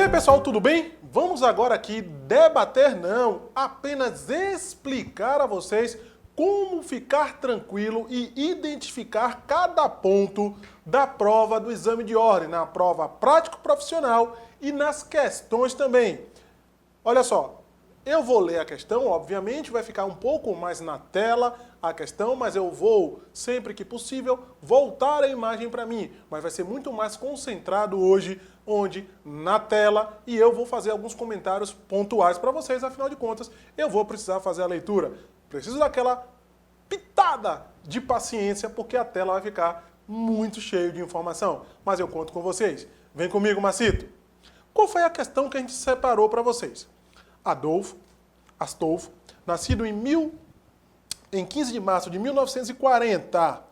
aí pessoal, tudo bem? Vamos agora aqui debater não, apenas explicar a vocês como ficar tranquilo e identificar cada ponto da prova do exame de ordem, na prova prático-profissional e nas questões também. Olha só, eu vou ler a questão, obviamente, vai ficar um pouco mais na tela a questão, mas eu vou, sempre que possível, voltar a imagem para mim. Mas vai ser muito mais concentrado hoje, onde na tela, e eu vou fazer alguns comentários pontuais para vocês, afinal de contas, eu vou precisar fazer a leitura. Preciso daquela pitada de paciência, porque a tela vai ficar muito cheia de informação. Mas eu conto com vocês. Vem comigo, Macito. Qual foi a questão que a gente separou para vocês? Astolfo, nascido em 15 de março de 1940.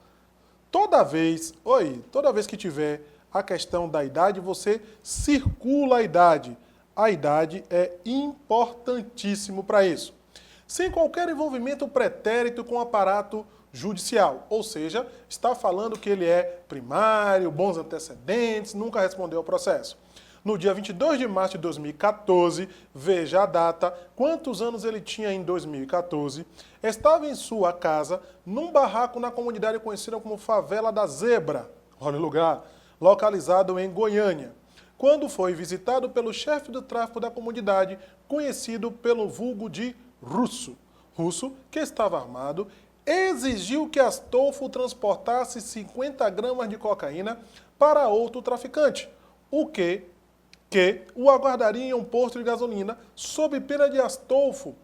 Toda vez que tiver a questão da idade, você circula a idade. A idade é importantíssimo para isso. Sem qualquer envolvimento pretérito com o aparato judicial. Ou seja, está falando que ele é primário, bons antecedentes, nunca respondeu ao processo. No dia 22 de março de 2014, veja a data, quantos anos ele tinha em 2014, estava em sua casa, num barraco na comunidade conhecida como Favela da Zebra, olha o lugar, localizado em Goiânia, quando foi visitado pelo chefe do tráfico da comunidade, conhecido pelo vulgo de Russo. Russo, que estava armado, exigiu que Astolfo transportasse 50 gramas de cocaína para outro traficante, o que o aguardaria em um posto de gasolina, sob pena de Astolfo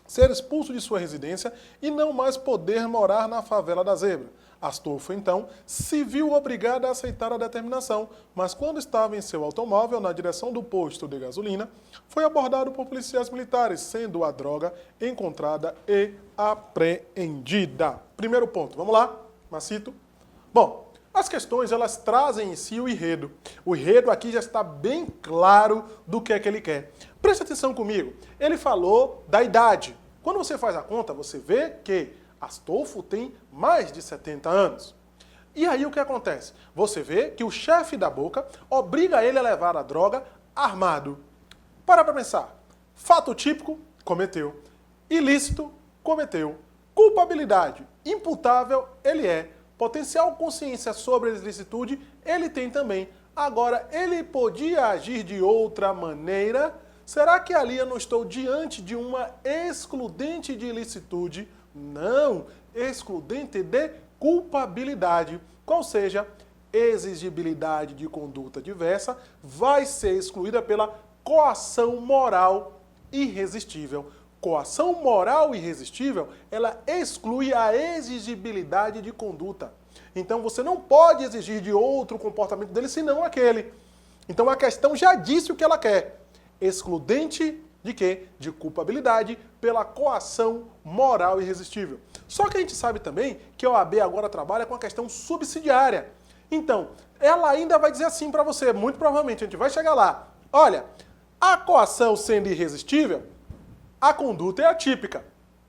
ser expulso de sua residência e não mais poder morar na Favela da Zebra. Astolfo, então, se viu obrigado a aceitar a determinação, mas quando estava em seu automóvel, na direção do posto de gasolina, foi abordado por policiais militares, sendo a droga encontrada e apreendida. Primeiro ponto, vamos lá, Macito? Bom, as questões, elas trazem em si o enredo. O enredo aqui já está bem claro do que é que ele quer. Preste atenção comigo. Ele falou da idade. Quando você faz a conta, você vê que Astolfo tem mais de 70 anos. E aí o que acontece? Você vê que o chefe da boca obriga ele a levar a droga armado. Para pensar. Fato típico, cometeu. Ilícito, cometeu. Culpabilidade, imputável, ele é. Potencial consciência sobre a ilicitude, ele tem também. Agora, ele podia agir de outra maneira? Será que ali eu não estou diante de uma excludente de ilicitude? Não, excludente de culpabilidade. Qual seja, exigibilidade de conduta diversa vai ser excluída pela coação moral irresistível. Coação moral irresistível, ela exclui a exigibilidade de conduta. Então você não pode exigir de outro comportamento dele, senão aquele. Então a questão já disse o que ela quer. Excludente de quê? De culpabilidade pela coação moral irresistível. Só que a gente sabe também que a OAB agora trabalha com a questão subsidiária. Então, ela ainda vai dizer assim para você, muito provavelmente, a gente vai chegar lá. Olha, a coação sendo irresistível, a conduta é atípica,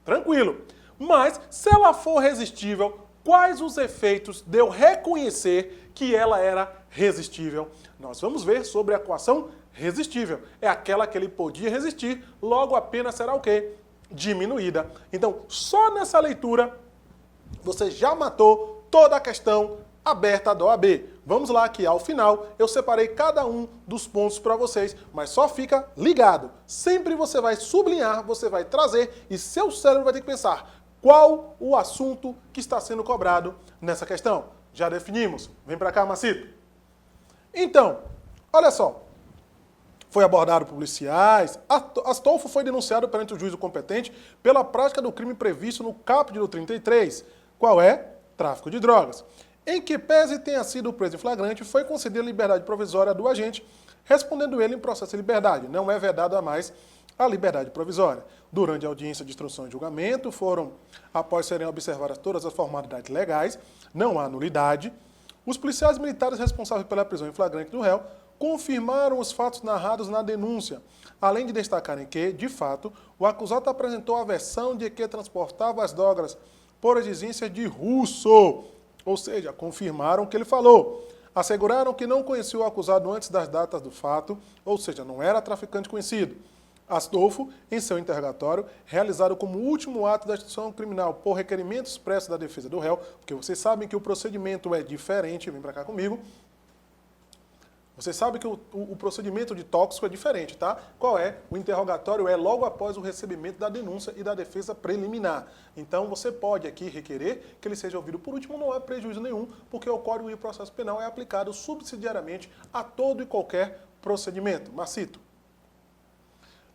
tranquilo. Mas, se ela for resistível, quais os efeitos de eu reconhecer que ela era resistível? Nós vamos ver sobre a coação resistível. É aquela que ele podia resistir, logo a pena será o quê? Diminuída. Então, só nessa leitura, você já matou toda a questão aberta da OAB. Vamos lá que ao final eu separei cada um dos pontos para vocês, mas só fica ligado. Sempre você vai sublinhar, você vai trazer e seu cérebro vai ter que pensar qual o assunto que está sendo cobrado nessa questão. Já definimos? Vem para cá, Macito. Então, olha só. Foi abordado por policiais. Astolfo foi denunciado perante o juízo competente pela prática do crime previsto no caput do 33. Qual é? Tráfico de drogas. Em que pese tenha sido preso em flagrante, foi concedida liberdade provisória do agente, respondendo ele em processo de liberdade. Não é vedada mais a liberdade provisória. Durante a audiência de instrução e julgamento, após serem observadas todas as formalidades legais, não há nulidade. Os policiais militares responsáveis pela prisão em flagrante do réu confirmaram os fatos narrados na denúncia, além de destacarem que, de fato, o acusado apresentou a versão de que transportava as drogas por exigência de Russo, ou seja, confirmaram o que ele falou. Asseguraram que não conhecia o acusado antes das datas do fato, ou seja, não era traficante conhecido. Astolfo, em seu interrogatório, realizado como último ato da instituição criminal por requerimento expresso da defesa do réu, porque vocês sabem que o procedimento é diferente, vem para cá comigo. Você sabe que o procedimento de tóxico é diferente, tá? Qual é? O interrogatório é logo após o recebimento da denúncia e da defesa preliminar. Então, você pode aqui requerer que ele seja ouvido por último, não há prejuízo nenhum, porque o Código de Processo Penal é aplicado subsidiariamente a todo e qualquer procedimento. Marcito.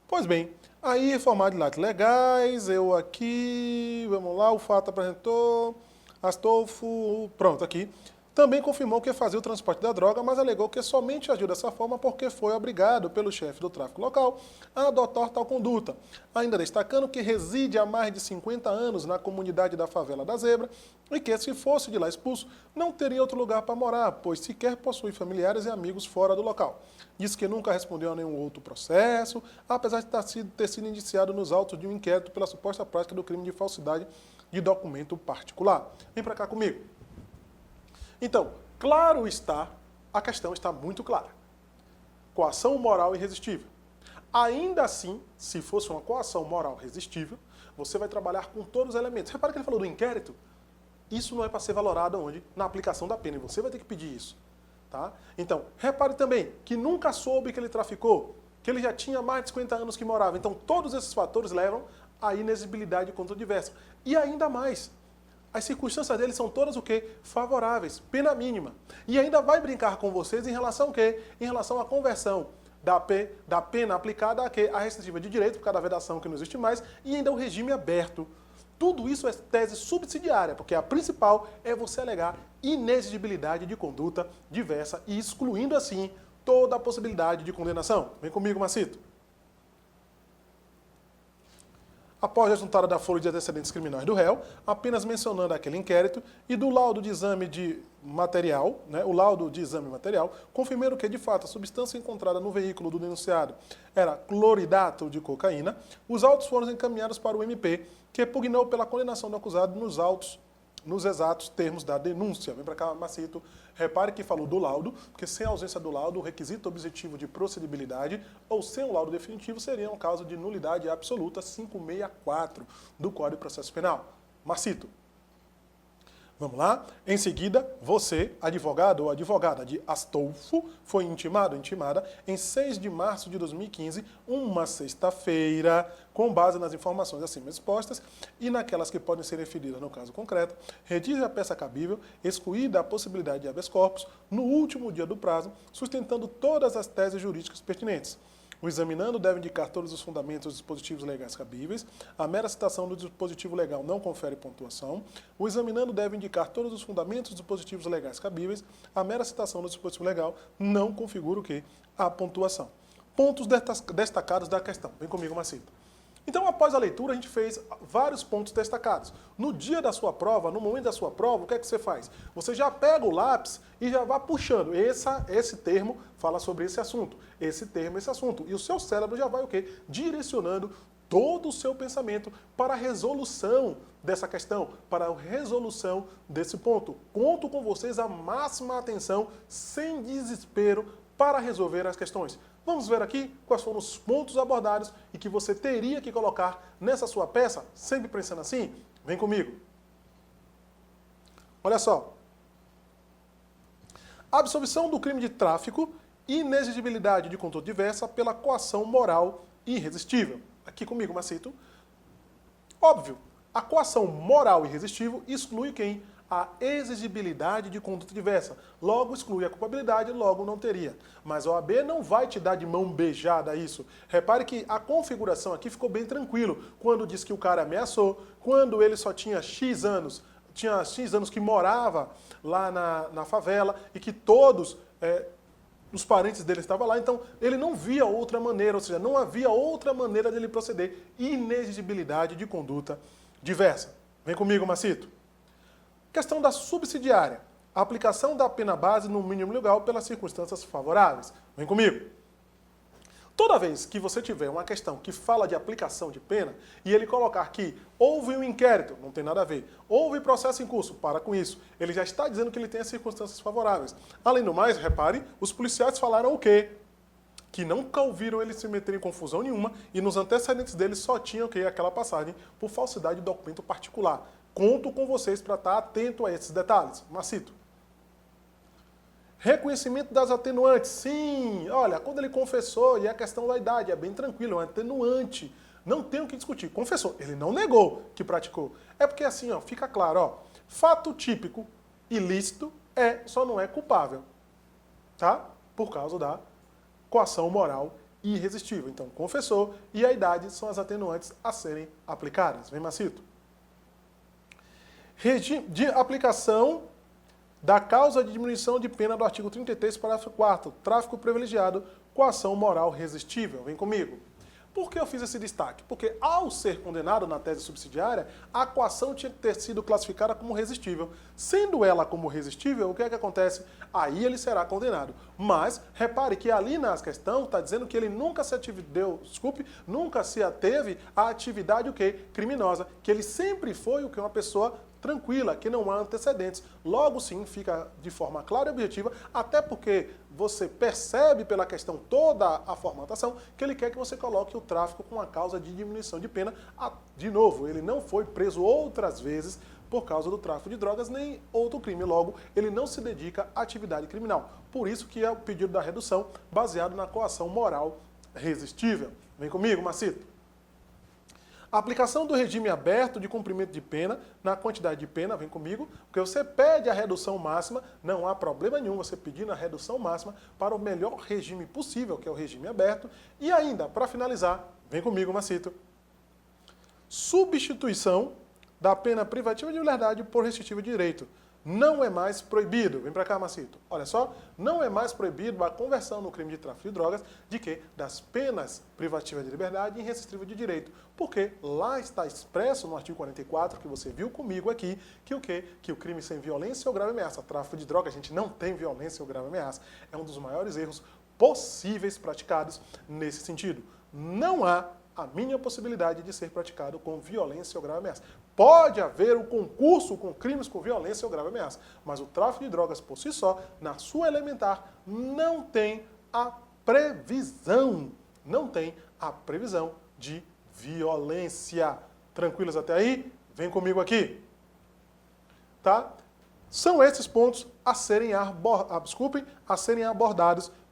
Pois bem, aí formalidades legais, eu aqui, vamos lá, o fato apresentou, Astolfo, pronto, aqui. Também confirmou que fazia o transporte da droga, mas alegou que somente agiu dessa forma porque foi obrigado pelo chefe do tráfico local a adotar tal conduta. Ainda destacando que reside há mais de 50 anos na comunidade da Favela da Zebra e que, se fosse de lá expulso, não teria outro lugar para morar, pois sequer possui familiares e amigos fora do local. Diz que nunca respondeu a nenhum outro processo, apesar de ter sido indiciado nos autos de um inquérito pela suposta prática do crime de falsidade de documento particular. Vem para cá comigo. Então, claro está, a questão está muito clara. Coação moral irresistível. Ainda assim, se fosse uma coação moral resistível, você vai trabalhar com todos os elementos. Repara que ele falou do inquérito. Isso não é para ser valorado onde? Na aplicação da pena. E você vai ter que pedir isso. Tá? Então, repare também que nunca soube que ele traficou, que ele já tinha mais de 50 anos que morava. Então, todos esses fatores levam à inexigibilidade de conduta diversa. E ainda mais, as circunstâncias dele são todas o quê? Favoráveis, pena mínima. E ainda vai brincar com vocês em relação ao quê? Em relação à conversão da pena aplicada a quê? A restritiva de direito, por causa da vedação que não existe mais, e ainda o regime aberto. Tudo isso é tese subsidiária, porque a principal é você alegar inexigibilidade de conduta diversa e excluindo, assim, toda a possibilidade de condenação. Vem comigo, Marcito. Após a juntada da folha de antecedentes criminais do réu, apenas mencionando aquele inquérito e do laudo de exame de material, o laudo de exame material, confirmaram que, de fato, a substância encontrada no veículo do denunciado era cloridato de cocaína. Os autos foram encaminhados para o MP, que pugnou pela condenação do acusado nos exatos termos da denúncia. Vem para cá, Marcito. Repare que falou do laudo, porque sem a ausência do laudo, o requisito objetivo de procedibilidade ou sem o laudo definitivo seria um caso de nulidade absoluta 564 do Código de Processo Penal. Marcito. Vamos lá? Em seguida, você, advogado ou advogada de Astolfo, foi intimado ou intimada em 6 de março de 2015, uma sexta-feira, com base nas informações acima expostas e naquelas que podem ser referidas no caso concreto, redige a peça cabível, excluída a possibilidade de habeas corpus, no último dia do prazo, sustentando todas as teses jurídicas pertinentes. O examinando deve indicar todos os fundamentos dos dispositivos legais cabíveis. A mera citação do dispositivo legal não confere pontuação. O examinando deve indicar todos os fundamentos dos dispositivos legais cabíveis. A mera citação do dispositivo legal não configura o quê? A pontuação. Pontos destacados da questão. Vem comigo, Marcito. Então, após a leitura, a gente fez vários pontos destacados. No dia da sua prova, no momento da sua prova, o que é que você faz? Você já pega o lápis e já vai puxando. Esse termo fala sobre esse assunto. Esse termo, esse assunto. E o seu cérebro já vai o quê? Direcionando todo o seu pensamento para a resolução dessa questão, para a resolução desse ponto. Conto com vocês a máxima atenção, sem desespero, para resolver as questões. Vamos ver aqui quais foram os pontos abordados e que você teria que colocar nessa sua peça, sempre pensando assim? Vem comigo. Olha só. Absolvição do crime de tráfico e inexigibilidade de conduta diversa pela coação moral irresistível. Aqui comigo, Marcito. Óbvio, a coação moral irresistível exclui quem? A exigibilidade de conduta diversa. Logo exclui a culpabilidade, logo não teria. Mas a OAB não vai te dar de mão beijada isso. Repare que a configuração aqui ficou bem tranquilo. Quando diz que o cara ameaçou, quando ele só tinha X anos que morava lá na favela e que todos os parentes dele estavam lá, então ele não via outra maneira, ou seja, não havia outra maneira dele proceder. Inexigibilidade de conduta diversa. Vem comigo, Marcito. Questão da subsidiária. A aplicação da pena base no mínimo legal pelas circunstâncias favoráveis. Vem comigo. Toda vez que você tiver uma questão que fala de aplicação de pena e ele colocar que houve um inquérito, não tem nada a ver, houve processo em curso, para com isso, ele já está dizendo que ele tem as circunstâncias favoráveis. Além do mais, repare, os policiais falaram o quê? Que nunca ouviram ele se meter em confusão nenhuma e nos antecedentes dele só tinha o quê? Aquela passagem por falsidade de documento particular. Conto com vocês para estar atento a esses detalhes. Macito. Reconhecimento das atenuantes. Sim, olha, quando ele confessou, e é a questão da idade, é bem tranquilo, é um atenuante. Não tem o que discutir. Confessou, ele não negou que praticou. É porque assim, ó, fica claro, ó, fato típico, ilícito, só não é culpável. Tá? Por causa da coação moral irresistível. Então, confessou e a idade são as atenuantes a serem aplicadas. Vem, Macito. Regime de aplicação da causa de diminuição de pena do artigo 33, parágrafo 4º, tráfico privilegiado, coação moral resistível. Vem comigo. Por que eu fiz esse destaque? Porque ao ser condenado na tese subsidiária, a coação tinha que ter sido classificada como resistível. Sendo ela como resistível, o que é que acontece? Aí ele será condenado. Mas, repare que ali na questão está dizendo que ele nunca se nunca se ateve à atividade o quê? Criminosa. Que ele sempre foi o que? Uma pessoa tranquila, que não há antecedentes. Logo, sim, fica de forma clara e objetiva, até porque você percebe pela questão toda a formatação que ele quer que você coloque o tráfico com a causa de diminuição de pena. De novo, ele não foi preso outras vezes por causa do tráfico de drogas, nem outro crime. Logo, ele não se dedica à atividade criminal. Por isso que é o pedido da redução baseado na coação moral resistível. Vem comigo, Macito. A aplicação do regime aberto de cumprimento de pena na quantidade de pena, vem comigo, porque você pede a redução máxima, não há problema nenhum você pedir a redução máxima para o melhor regime possível, que é o regime aberto. E ainda, para finalizar, vem comigo, Macito, substituição da pena privativa de liberdade por restritiva de direito. Não é mais proibido. Vem para cá, Macito. Olha só, não é mais proibido a conversão no crime de tráfico de drogas de quê? Das penas privativas de liberdade em restritiva de direito. Porque lá está expresso no artigo 44, que você viu comigo aqui, que o quê? Que o crime sem violência ou grave ameaça. Tráfico de drogas, a gente não tem violência ou grave ameaça. É um dos maiores erros possíveis praticados nesse sentido. Não há a mínima possibilidade de ser praticado com violência ou grave ameaça. Pode haver um concurso com crimes com violência ou grave ameaça, mas o tráfico de drogas por si só, na sua elementar, não tem a previsão de violência. Tranquilos até aí? Vem comigo aqui. Tá? São esses pontos a serem abordados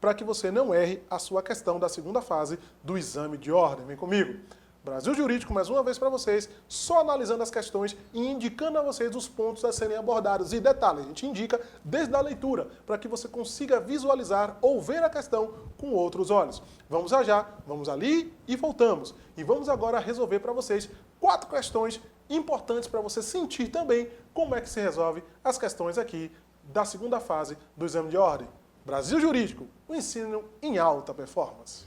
para que você não erre a sua questão da segunda fase do exame de ordem. Vem comigo. Brasil Jurídico, mais uma vez para vocês, só analisando as questões e indicando a vocês os pontos a serem abordados. E detalhe, a gente indica desde a leitura, para que você consiga visualizar ou ver a questão com outros olhos. Vamos já, vamos ali e voltamos. E vamos agora resolver para vocês 4 questões importantes para você sentir também como é que se resolve as questões aqui da segunda fase do exame de ordem. Brasil Jurídico, o ensino em alta performance.